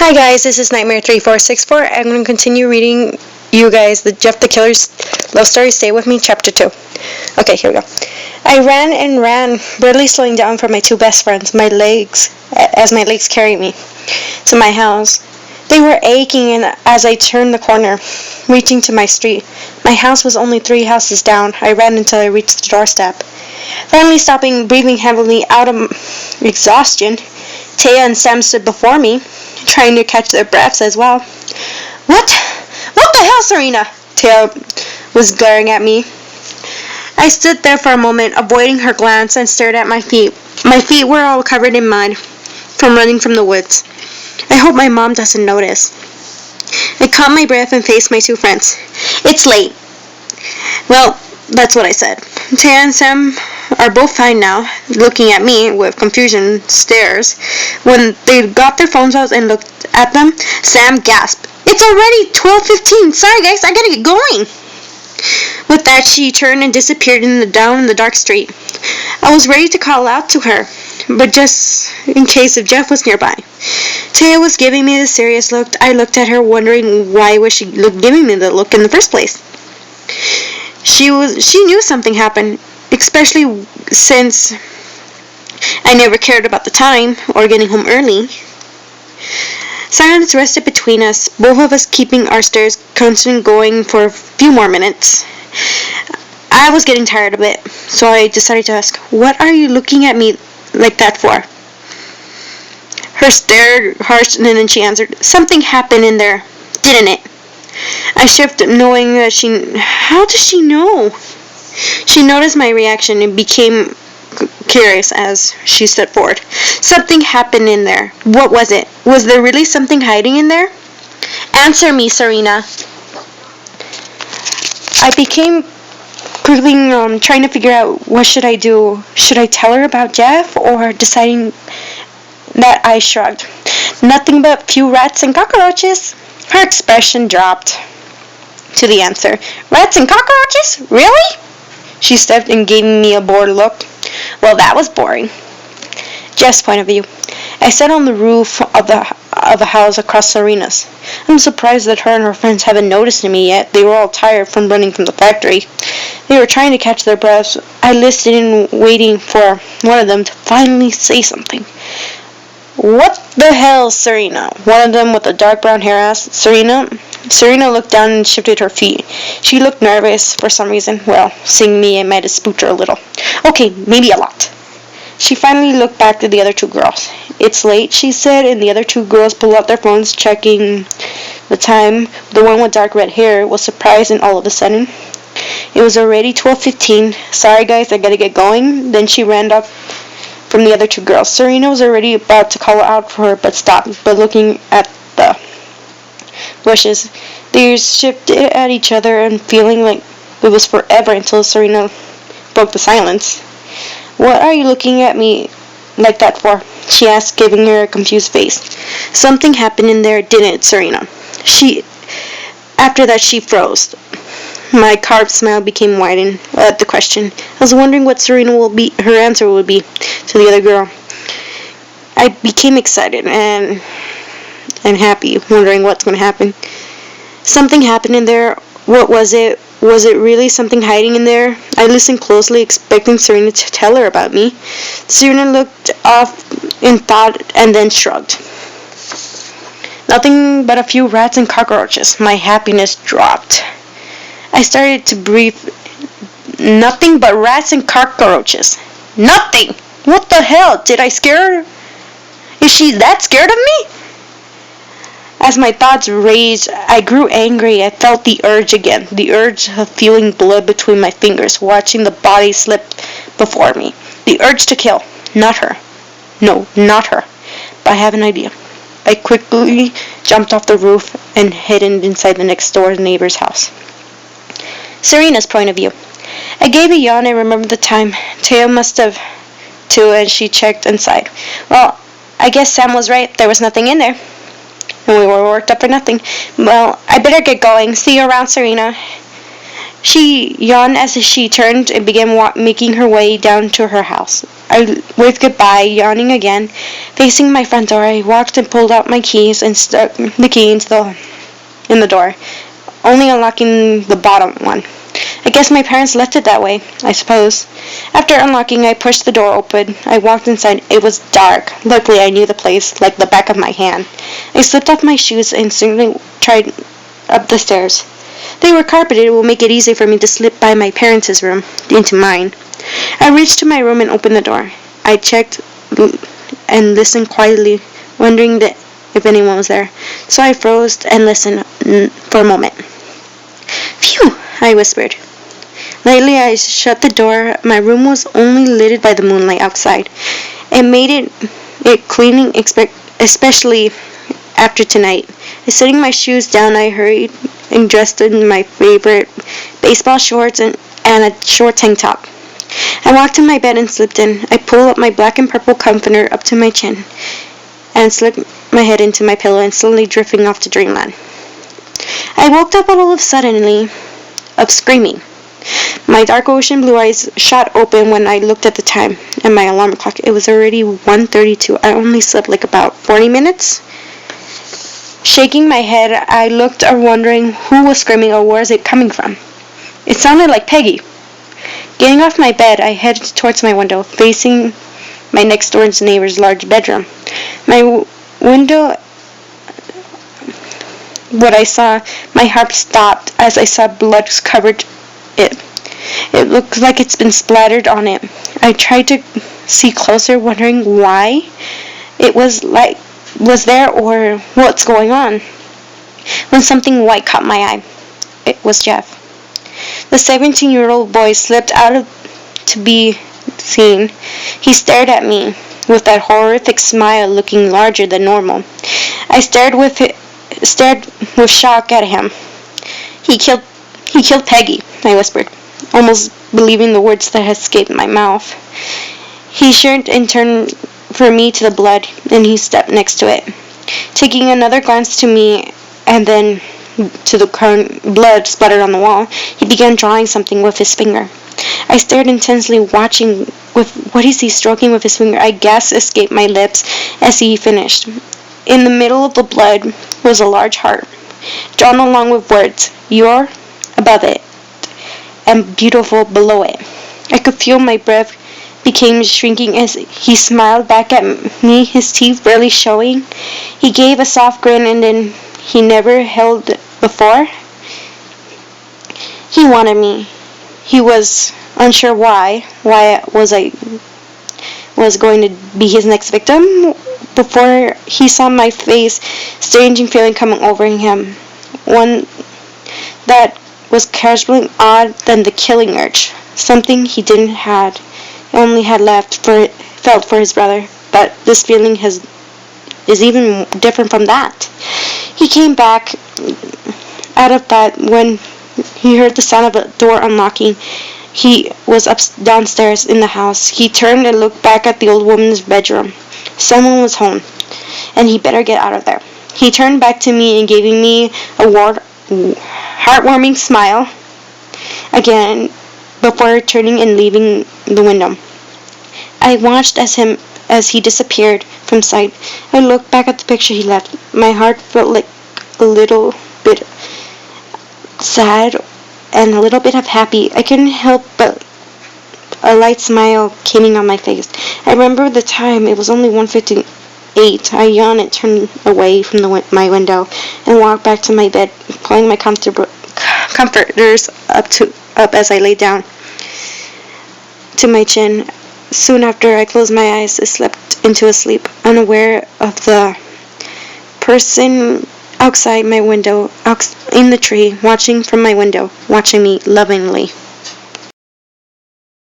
Hi guys, this is Nightmare 3464. I'm going to continue reading you guys the Jeff the Killer's love story. Stay with me, chapter 2. Okay, here we go. I ran and ran, barely slowing down for my two best friends, as my legs carried me to my house. They were aching and as I turned the corner, reaching to my street. My house was only 3 houses down. I ran until I reached the doorstep. Finally stopping, breathing heavily out of exhaustion, Taya and Sam stood before me, trying to catch their breaths as well. What the hell, Serena? Taya was glaring at me. I stood there for a moment, avoiding her glance, and stared at my feet. My feet were all covered in mud from running from the woods. I hope my mom doesn't notice. I caught my breath and faced my two friends. It's late. Well, that's what I said. Taya and Sam are both fine now, looking at me with confusion stares. When they got their phones out and looked at them, Sam gasped. It's already 12:15. Sorry guys, I gotta get going. With that, she turned and disappeared down the dark street. I was ready to call out to her, but just in case if Jeff was nearby. Taya was giving me the serious look. I looked at her, wondering why was she giving me the look in the first place. She knew something happened, especially since I never cared about the time or getting home early. Silence rested between us, both of us keeping our stares constant going for a few more minutes. I was getting tired of it, so I decided to ask, "What are you looking at me like that for?" Her stare harshed, and then she answered, "Something happened in there, didn't it?" I shifted, knowing that how does she know? She noticed my reaction and became curious as she stepped forward. Something happened in there. What was it? Was there really something hiding in there? Answer me, Serena. I became quickly trying to figure out what should I do. Should I tell her about Jeff, or deciding that I shrugged. Nothing but few rats and cockroaches. Her expression dropped to the answer. Rats and cockroaches? Really? She stepped and gave me a bored look. Well, that was boring. Jeff's point of view. I sat on the roof of the house across Serena's. I'm surprised that her and her friends haven't noticed me yet. They were all tired from running from the factory. They were trying to catch their breaths. I listened, waiting for one of them to finally say something. What the hell, Serena? One of them with the dark brown hair asked. Serena looked down and shifted her feet. She looked nervous for some reason. Well, seeing me, I might have spooked her a little. Okay, maybe a lot. She finally looked back to the other two girls. It's late, she said, and the other two girls pulled out their phones, checking the time. The one with dark red hair was surprised, and all of a sudden, it was already 12:15. Sorry guys, I gotta get going. Then she ran up from the other two girls. Serena was already about to call out for her, but stopped. But looking at the bushes, they shifted at each other and feeling like it was forever until Serena broke the silence. What are you looking at me like that for? She asked, giving her a confused face. Something happened in there, didn't it, Serena? After that, she froze. My carved smile became widened at the question. I was wondering what her answer would be to the other girl. I became excited and happy, wondering what's going to happen. Something happened in there. What was it? Was it really something hiding in there? I listened closely, expecting Serena to tell her about me. Serena looked off in thought and then shrugged. Nothing but a few rats and cockroaches. My happiness dropped. I started to breathe. Nothing but rats and cockroaches. Nothing! What the hell? Did I scare her? Is she that scared of me? As my thoughts raged, I grew angry. I felt the urge again. The urge of feeling blood between my fingers, watching the body slip before me. The urge to kill. Not her. No, not her. But I have an idea. I quickly jumped off the roof and hid inside the next door neighbor's house. Serena's point of view. I gave a yawn and remembered the time. Taya must have too, and she checked and sighed. Well, I guess Sam was right. There was nothing in there. And we were worked up for nothing. Well, I better get going. See you around, Serena. She yawned as she turned and began making her way down to her house. I waved goodbye, yawning again. Facing my front door, I walked and pulled out my keys and stuck the key in the door, only unlocking the bottom one. I guess my parents left it that way, I suppose. After unlocking, I pushed the door open. I walked inside. It was dark. Luckily, I knew the place like the back of my hand. I slipped off my shoes and instantly tried up the stairs. They were carpeted. It will make it easy for me to slip by my parents' room into mine. I reached to my room and opened the door. I checked and listened quietly, wondering if anyone was there. So I froze and listened for a moment. Phew, I whispered. Lightly, I shut the door. My room was only lit by the moonlight outside. It made it cleaning, especially after tonight. Setting my shoes down, I hurried and dressed in my favorite baseball shorts and a short tank top. I walked to my bed and slipped in. I pulled up my black and purple comforter up to my chin and slipped my head into my pillow and slowly drifting off to dreamland. I woke up all of a sudden of screaming. My dark ocean blue eyes shot open when I looked at the time and my alarm clock. It was already 1:32. I only slept like about 40 minutes. Shaking my head, I looked wondering who was screaming or where is it coming from. It sounded like Peggy. Getting off my bed, I headed towards my window, facing my next door neighbor's large bedroom. My window, what I saw, my heart stopped as I saw blood covered it. It looked like it's been splattered on it. I tried to see closer, wondering why it was there or what's going on, when something white caught my eye. It was Jeff. The 17-year-old boy slipped out to be seen. He stared at me with that horrific smile, looking larger than normal. I stared with shock at him. He killed Peggy, I whispered, almost believing the words that had escaped my mouth. He turned and turned for me to the blood, and he stepped next to it. Taking another glance to me and then to the current blood splattered on the wall, he began drawing something with his finger. I stared intensely, watching with what is he stroking with his finger. I gasp escaped my lips as he finished. In the middle of the blood was a large heart, drawn along with words, "You're above it," and "beautiful" below it. I could feel my breath became shrinking as he smiled back at me, his teeth barely showing. He gave a soft grin and then he never held before. He wanted me. He was unsure why I was going to be his next victim. Before he saw my face, strange feeling coming over him. One that was casually odd than the killing urge. Something he only had felt for his brother. But this feeling is even different from that. He came back out of that when he heard the sound of a door unlocking. He was downstairs in the house. He turned and looked back at the old woman's bedroom. Someone was home, and he better get out of there. He turned back to me and gave me a heartwarming smile again before turning and leaving the window. I watched as he disappeared from sight. I looked back at the picture he left. My heart felt like a little bit sad and a little bit of happy. I couldn't help but a light smile came on my face. I remember the time. It was only 1:58. I yawned and turned away from my window and walked back to my bed, pulling my comforters up as I lay down to my chin. Soon after I closed my eyes, I slipped into a sleep, unaware of the person outside my window, in the tree, watching from my window, watching me lovingly.